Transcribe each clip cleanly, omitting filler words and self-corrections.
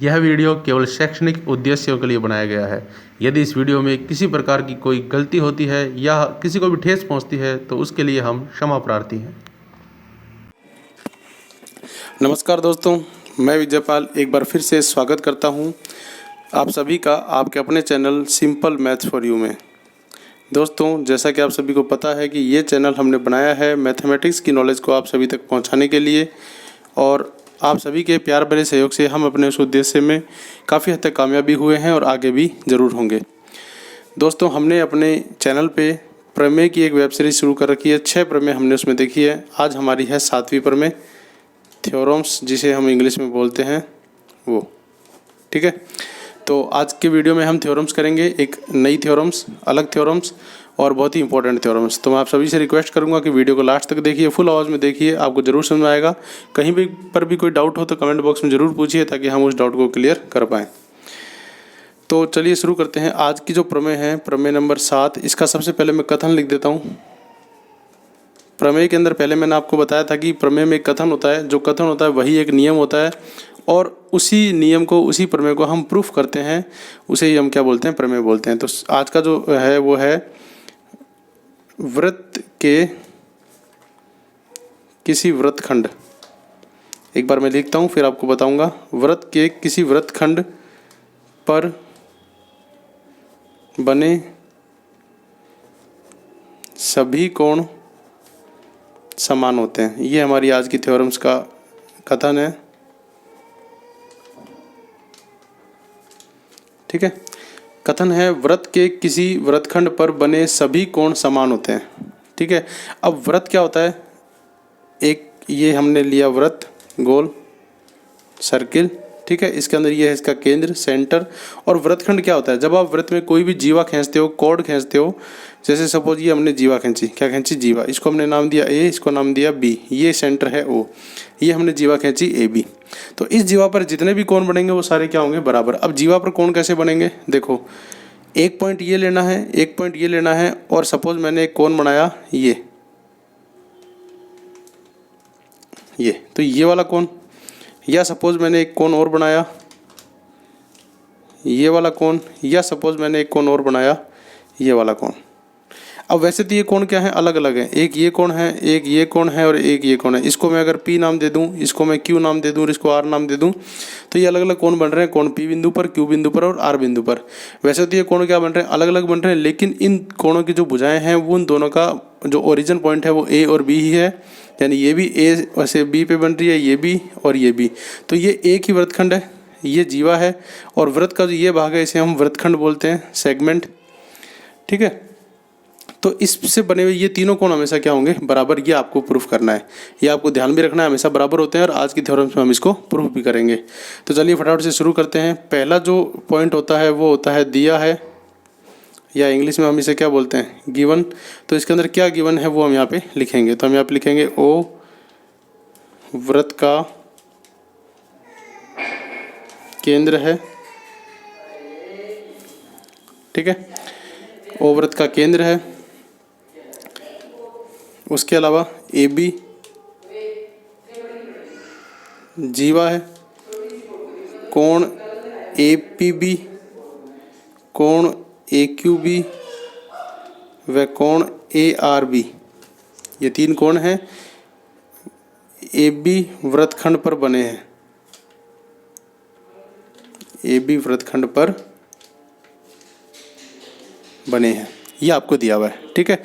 यह वीडियो केवल शैक्षणिक उद्देश्यों के लिए बनाया गया है। यदि इस वीडियो में किसी प्रकार की कोई गलती होती है या किसी को भी ठेस पहुंचती है तो उसके लिए हम क्षमा प्रार्थी हैं। नमस्कार दोस्तों, मैं विजयपाल एक बार फिर से स्वागत करता हूं आप सभी का आपके अपने channel simple maths for you में। दोस्तों, जैसा कि आप सभी को पता है कि ये चैनल हमने बनाया है मैथमेटिक्स की नॉलेज को आप सभी तक पहुंचाने के लिए, और आप सभी के प्यार भरे सहयोग से हम अपने उस उद्देश्य में काफ़ी हद तक कामयाबी हुए हैं और आगे भी ज़रूर होंगे। दोस्तों, हमने अपने चैनल पे प्रमेय की एक वेब सीरीज़ शुरू कर रखी है। 6 प्रमेय हमने उसमें देखी है। आज हमारी है 7वीं प्रमेय, थ्योरम्स जिसे हम इंग्लिश में बोलते हैं वो। ठीक है, तो आज के वीडियो में हम थ्योरम्स करेंगे, एक नई थ्योरम्स, अलग थ्योरम्स और बहुत ही इंपॉर्टेंट थ्योरम्स। तो मैं आप सभी से रिक्वेस्ट करूंगा कि वीडियो को लास्ट तक देखिए, फुल आवाज़ में देखिए, आपको जरूर समझ में आएगा। कहीं भी पर भी कोई डाउट हो तो कमेंट बॉक्स में ज़रूर पूछिए ताकि हम उस डाउट को क्लियर कर पाएँ। तो चलिए शुरू करते हैं। आज की जो प्रमेय है, प्रमेय नंबर 7, इसका सबसे पहले मैं कथन लिख देता हूँ। प्रमेय के अंदर पहले मैंने आपको बताया था कि प्रमेय में एक कथन होता है, जो कथन होता है वही एक नियम होता है, और उसी नियम को, उसी प्रमेय को हम प्रूफ करते हैं, उसे ही हम क्या बोलते हैं, प्रमेय बोलते हैं। तो आज का जो है वो है वृत्त के किसी वृत्तखंड। एक बार मैं लिखता हूँ फिर आपको बताऊंगा। वृत्त के किसी वृत्तखंड पर बने सभी कोण समान होते हैं। ये हमारी आज की थ्योरम्स का कथन है। ठीक है, कथन है वृत्त के किसी वृत्तखंड पर बने सभी कोण समान होते हैं। ठीक है, अब वृत्त क्या होता है? एक ये हमने लिया वृत्त, गोल, सर्किल। ठीक है, इसके अंदर ये है इसका केंद्र, सेंटर। और वृत्तखंड क्या होता है? जब आप वृत्त में कोई भी जीवा खींचते हो, कॉर्ड खींचते हो, जैसे सपोज ये हमने जीवा खींची, क्या खींची? जीवा। इसको हमने नाम दिया ए, इसको नाम दिया बी, ये सेंटर है ओ, ये हमने जीवा खींची ए बी। तो इस जीवा पर जितने भी कोण बनेंगे वो सारे क्या होंगे? बराबर। अब जीवा पर कोण कैसे बनेंगे? देखो, एक पॉइंट ये लेना है, एक पॉइंट ये लेना है, और सपोज मैंने एक कोण बनाया ये, तो ये वाला कोण, या सपोज मैंने एक कोण और बनाया ये वाला कोण, या सपोज मैंने एक कोण और बनाया ये वाला कोण। अब वैसे तो ये कोण क्या है? अलग अलग है। एक ये कोण है, एक ये कोण है, और एक ये कोण है। इसको मैं अगर P नाम दे दूं, इसको मैं Q नाम दे दूं, और इसको R नाम दे दूं, तो ये अलग अलग कोण बन रहे हैं। कोण P बिंदु पर, Q बिंदु पर और R बिंदु पर। वैसे तो ये कोण क्या बन रहे हैं? अलग अलग बन रहे हैं, लेकिन इन कोणों की जो भुजाएं हैं वो उन दोनों का जो ओरिजिन पॉइंट है वो A और B ही है। यानी ये भी A वैसे B पे बन रही है, ये भी और ये भी। तो ये एक ही वृत्तखंड है, ये जीवा है, और वृत्त का जो ये भाग है इसे हम वृत्तखंड बोलते हैं, सेगमेंट। ठीक है, तो इससे बने हुए ये तीनों कोण हमेशा क्या होंगे? बराबर। ये आपको प्रूफ करना है, ये आपको ध्यान भी रखना है, हमेशा बराबर होते हैं, और आज की थ्योरम्स में हम इसको प्रूफ भी करेंगे। तो चलिए फटाफट से शुरू करते हैं। पहला जो पॉइंट होता है वो होता है दिया है, या इंग्लिश में हम इसे क्या बोलते हैं? गिवन। तो इसके अंदर क्या गिवन है वो हम यहाँ पे लिखेंगे। तो हम यहाँ पे लिखेंगे ओ वृत्त का केंद्र है। ठीक है, ओ वृत्त का केंद्र है। उसके अलावा ए बी जीवा है, कोण ए पी बी, कोण ए क्यू बी व कोण ए आर बी, ये 3 कोण हैं ए बी वृत्तखंड पर बने हैं। ए बी वृत्तखंड पर बने हैं, ये आपको दिया हुआ है। ठीक है,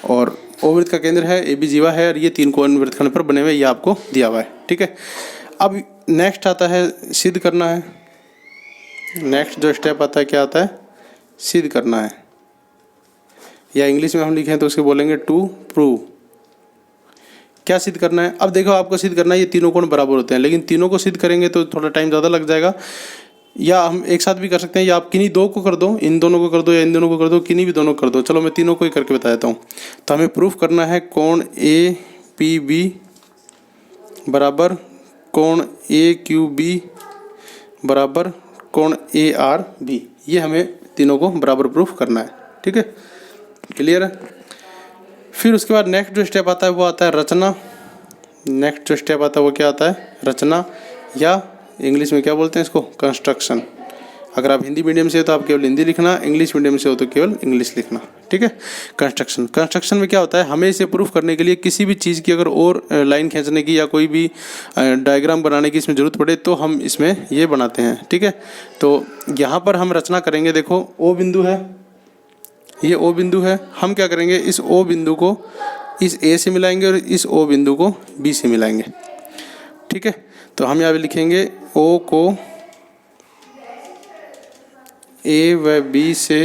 और ओ वृत्त का केंद्र है, ए बी जीवा है, और ये 3 कोण वृत्तखंड पर बने हुए, ये आपको दिया हुआ है। ठीक है, अब नेक्स्ट आता है सिद्ध करना है। नेक्स्ट जो स्टेप आता है क्या आता है? सिद्ध करना है, या इंग्लिश में हम लिखें तो उसके बोलेंगे टू प्रूव। क्या सिद्ध करना है? अब देखो, आपको सिद्ध करना है ये तीनों कोण बराबर होते हैं, लेकिन तीनों को सिद्ध करेंगे तो थोड़ा टाइम ज़्यादा लग जाएगा। या हम एक साथ भी कर सकते हैं, या आप किन्हीं 2 को कर दो, इन दोनों को कर दो, या इन दोनों को कर दो, किन्हीं भी दोनों कर दो। चलो मैं तीनों को ही करके बता देता हूँ। तो हमें प्रूफ करना है कोण ए पी बी बराबर कोण ए क्यू बी बराबर कोण ए आर बी। ये हमें तीनों को बराबर प्रूफ करना है। ठीक है, क्लियर है? फिर उसके बाद नेक्स्ट जो स्टेप आता है वो आता है रचना। नेक्स्ट जो स्टेप आता है वो क्या आता है? रचना, या इंग्लिश में क्या बोलते हैं इसको, कंस्ट्रक्शन। अगर आप हिंदी मीडियम से हो तो आप केवल हिंदी लिखना, इंग्लिश मीडियम से हो तो केवल इंग्लिश लिखना, ठीक है। कंस्ट्रक्शन में क्या होता है, हमें इसे प्रूफ करने के लिए किसी भी चीज़ की अगर और लाइन खींचने की या कोई भी डायग्राम बनाने की इसमें ज़रूरत पड़े तो हम इसमें ये बनाते हैं, ठीक है। तो यहाँ पर हम रचना करेंगे, देखो ओ बिंदु है, ये ओ बिंदु है, हम क्या करेंगे इस ओ बिंदु को इस ए से मिलाएंगे और इस ओ बिंदु को बी से मिलाएंगे, ठीक है। तो हम यहाँ पे लिखेंगे ओ को ए व बी से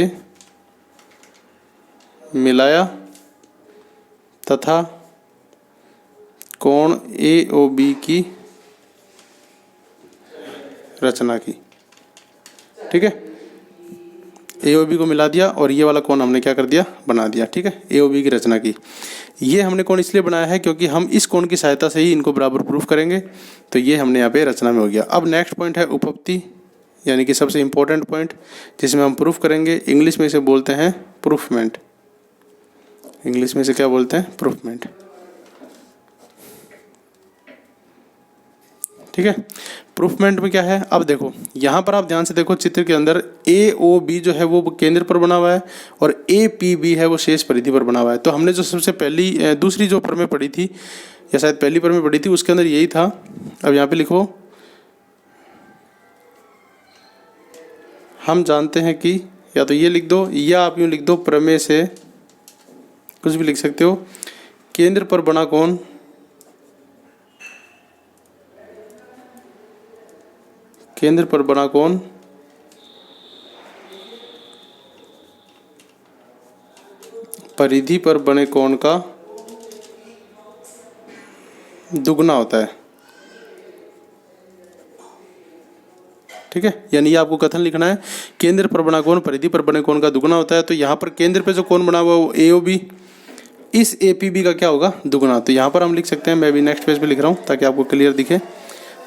मिलाया तथा कोण ए ओ बी की रचना की, ठीक है। ए ओ बी को मिला दिया और ये वाला कोण हमने क्या कर दिया, बना दिया, ठीक है। ए ओ बी की रचना की। ये हमने कोण इसलिए बनाया है क्योंकि हम इस कोण की सहायता से ही इनको बराबर प्रूफ करेंगे। तो ये हमने यहाँ पे रचना में हो गया। अब नेक्स्ट पॉइंट है उपपत्ति, यानी कि सबसे इम्पोर्टेंट पॉइंट जिसमें हम प्रूफ करेंगे। इंग्लिश में इसे बोलते हैं प्रूफमेंट। इंग्लिश में इसे क्या बोलते हैं, प्रूफमेंट, ठीक है। प्रूफमेंट में क्या है, अब देखो यहाँ पर आप ध्यान से देखो चित्र के अंदर ए ओ बी जो है वो केंद्र पर बना हुआ है और ए पी बी है वो शेष परिधि पर बना हुआ है। तो हमने जो सबसे पहली दूसरी जो प्रमेय पढ़ी थी या शायद पहली प्रमेय पढ़ी थी उसके अंदर यही था। अब यहाँ पे लिखो, हम जानते हैं कि, या तो ये लिख दो या आप यूँ लिख दो, प्रमेय से कुछ भी लिख सकते हो, केंद्र पर बना कोण केंद्र पर बना कोण परिधि पर बने कोण का दुगना होता है, ठीक है। यानी ये आपको कथन लिखना है, केंद्र पर बना कोण परिधि पर बने कोण का दुगना होता है। तो यहाँ पर केंद्र पे जो कोण बना हुआ है वो ए ओ बी, इस ए पी बी का क्या होगा, दुगना। तो यहाँ पर हम लिख सकते हैं, मैं भी नेक्स्ट पेज पे लिख रहा हूँ ताकि आपको क्लियर दिखे।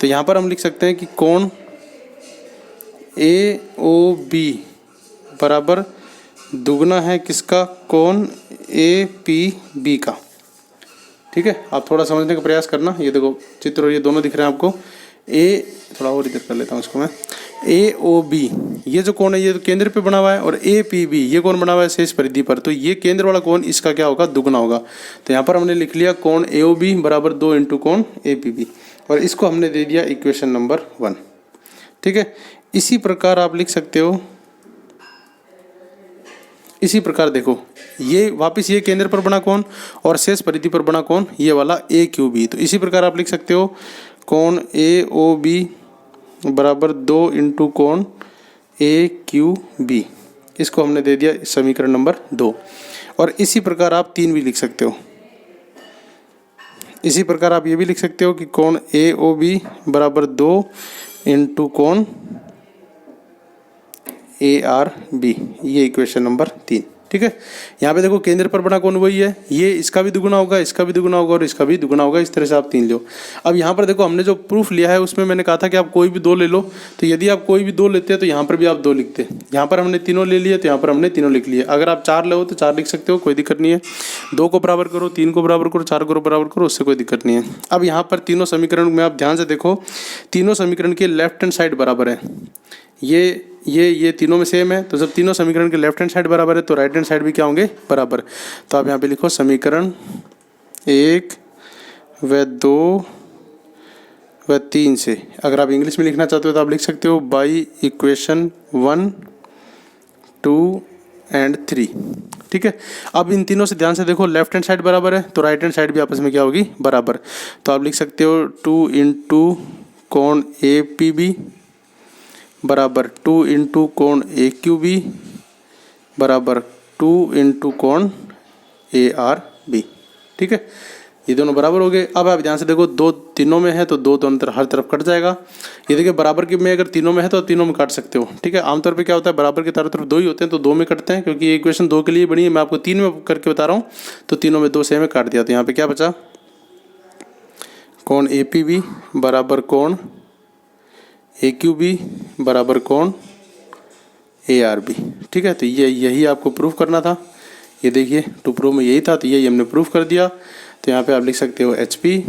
तो यहाँ पर हम लिख सकते हैं कि कोण ए ओ बी बराबर दुगना है किसका, कोण ए पी बी का, ठीक है। आप थोड़ा समझने का प्रयास करना। ये देखो चित्र और ये दोनों दिख रहे हैं आपको। ए थोड़ा और इधर कर लेता हूँ इसको मैं, ए ओ बी ये जो कोण है ये तो केंद्र पे बना हुआ है और ए पी बी ये कोण बना हुआ है शेष परिधि पर। तो ये केंद्र वाला कोण इसका क्या होगा, दुगना होगा। तो यहाँ पर हमने लिख लिया कोण ए ओ बी बराबर 2 इंटू कोण ए पी बी, और इसको हमने दे दिया इक्वेशन नंबर 1, ठीक है। इसी प्रकार आप लिख सकते हो, इसी प्रकार देखो ये वापस ये केंद्र पर बना कोण और शेष परिधि पर बना कोण ये वाला ए क्यू बी। तो इसी प्रकार आप लिख सकते हो कोण ए ओ बी बराबर 2 इंटू कोण ए क्यू बी, इसको हमने दे दिया समीकरण नंबर 2। और इसी प्रकार आप 3 भी लिख सकते हो। इसी प्रकार आप ये भी लिख सकते हो कि कोण ए ओ बी बराबर 2 इंटू कोण ए आर बी, ये इक्वेशन नंबर 3, ठीक है। यहाँ पे देखो केंद्र पर बना कोण वही है, ये इसका भी दुगुना होगा, इसका भी दुगुना होगा और इसका भी दुगुना होगा। इस तरह से आप 3 लो। अब यहाँ पर देखो हमने जो प्रूफ लिया है उसमें मैंने कहा था कि आप कोई भी 2 ले लो। तो यदि आप कोई भी 2 लेते हैं तो यहाँ पर भी आप 2 लिखते। यहाँ पर हमने तीनों ले लिए तो यहाँ पर हमने तीनों लिख लिए। अगर आप 4 लो तो 4 लिख सकते हो, कोई दिक्कत नहीं है। 2 को बराबर करो, 3 को बराबर करो, 4 को बराबर करो, उससे कोई दिक्कत नहीं है। अब यहाँ पर तीनों समीकरण में आप ध्यान से देखो, तीनों समीकरण के लेफ्ट हैंड साइड बराबर है। ये तीनों में सेम है। तो जब तीनों समीकरण के लेफ्ट हैंड साइड बराबर है तो राइट हैंड साइड भी क्या होंगे, बराबर। तो आप यहाँ पे लिखो समीकरण 1 व 2 व 3 से, अगर आप इंग्लिश में लिखना चाहते हो तो आप लिख सकते हो बाई इक्वेशन 1, 2 एंड 3, ठीक है। अब इन तीनों से ध्यान से देखो, लेफ्ट हैंड साइड बराबर है तो राइट हैंड साइड भी आपस में क्या होगी, बराबर। तो आप लिख सकते हो 2 इंटू कोण ए पी बी बराबर 2 इंटू कोण ए क्यू बी बराबर 2 इंटू कोण ए आर बी, ठीक है। ये दोनों बराबर हो गए। अब आप ध्यान से देखो, 2 तीनों में है तो 2 दोनों तरफ हर तरफ कट जाएगा। ये देखिए बराबर के में अगर तीनों में है तो तीनों में काट सकते हो, ठीक है। आमतौर पे क्या होता है, बराबर के चारों तरफ 2 ही होते हैं तो 2 में कटते हैं, क्योंकि ये इक्वेशन 2 के लिए बनी है। मैं आपको 3 में करके बता रहा हूँ। तो तीनों में 2 से में काट दिया। तो यहाँ पे क्या बचा, कोण ए पी बी बराबर कोण ए क्यू बी बराबर कोण ए आर बी, ठीक है। तो ये यही आपको प्रूफ करना था। ये देखिए टू प्रूव में यही था, तो यही हमने प्रूफ कर दिया। तो यहाँ पे आप लिख सकते हो एच पी,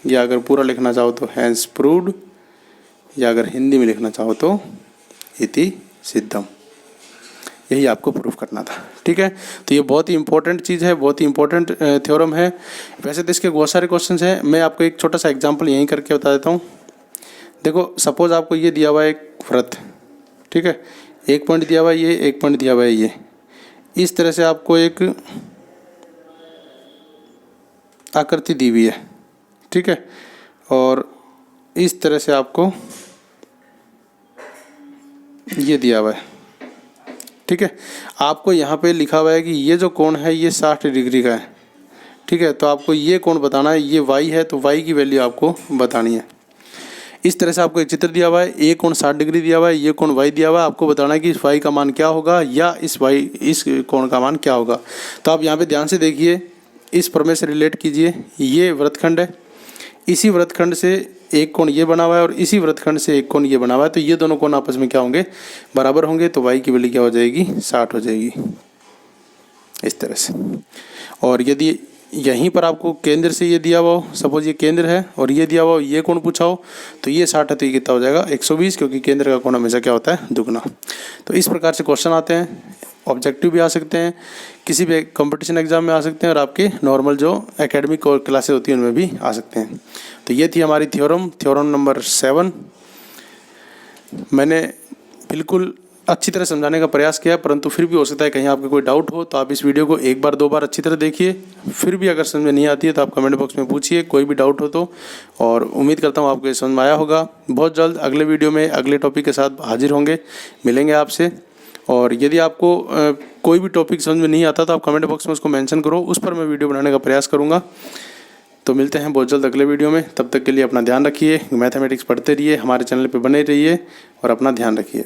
या अगर पूरा लिखना चाहो तो हैंस प्रूव्ड, या अगर हिंदी में लिखना चाहो तो इति सिद्धम। यही आपको प्रूफ करना था, ठीक है। तो ये बहुत ही इंपॉर्टेंट चीज़ है, बहुत ही इंपॉर्टेंट थ्योरम है। वैसे तो इसके बहुत सारे क्वेश्चंस हैं, मैं आपको एक छोटा सा एग्जांपल यहीं करके बता देता हूँ। देखो सपोज आपको ये दिया हुआ है एक वृत्त, ठीक है, एक पॉइंट दिया हुआ है ये, एक पॉइंट दिया हुआ है ये। इस तरह से आपको एक आकृति दी हुई है, ठीक है, और इस तरह से आपको ये दिया हुआ है, ठीक है। आपको यहाँ पे लिखा हुआ है कि ये जो कोण है ये 60 डिग्री का है, ठीक है। तो आपको ये कोण बताना है, ये y है तो y की वैल्यू आपको बतानी है। इस तरह से आपको एक चित्र दिया हुआ है, ये कोण 60 डिग्री दिया हुआ है, ये कोण y दिया हुआ है, आपको बताना है कि इस y का मान क्या होगा या इस कोण का मान क्या होगा। तो आप यहाँ पे ध्यान से देखिए, इस प्रमेय से रिलेट कीजिए। ये वृत्तखंड है, इसी वृत्तखंड से एक कोण ये बना हुआ है और इसी वृत्तखंड से एक कोण ये बना हुआ है। तो ये दोनों कोण आपस में क्या होंगे, बराबर होंगे। तो y की वैल्यू क्या हो जाएगी, 60 हो जाएगी, इस तरह से। और यदि यहीं पर आपको केंद्र से ये दिया हुआ हो, सपोज ये केंद्र है और ये दिया हुआ हो, ये कोण पूछा हो, तो ये 60 है तो ये कितना हो जाएगा 120, क्योंकि केंद्र का कोण हमेशा क्या होता है, दुगना। तो इस प्रकार से क्वेश्चन आते हैं, ऑब्जेक्टिव भी आ सकते हैं, किसी भी कंपटीशन एग्जाम में आ सकते हैं, और आपके नॉर्मल जो एकेडमिक और क्लासेस होती हैं उनमें भी आ सकते हैं। तो ये थी हमारी थ्योरम नंबर 7। मैंने बिल्कुल अच्छी तरह समझाने का प्रयास किया, परंतु फिर भी हो सकता है कहीं आपके कोई डाउट हो, तो आप इस वीडियो को एक बार 2 बार अच्छी तरह देखिए। फिर भी अगर समझ में नहीं आती है तो आप कमेंट बॉक्स में पूछिए, कोई भी डाउट हो तो। और उम्मीद करता हूँ आपको ये समझ में आया होगा। बहुत जल्द अगले वीडियो में अगले टॉपिक के साथ हाजिर होंगे, मिलेंगे आपसे। और यदि आपको कोई भी टॉपिक समझ में नहीं आता तो आप कमेंट बॉक्स में उसको मेंशन करो, उस पर मैं वीडियो बनाने का प्रयास करूँगा। तो मिलते हैं बहुत जल्द अगले वीडियो में। तब तक के लिए अपना ध्यान रखिए, मैथमेटिक्स पढ़ते रहिए, हमारे चैनल पे बने रहिए और अपना ध्यान रखिए।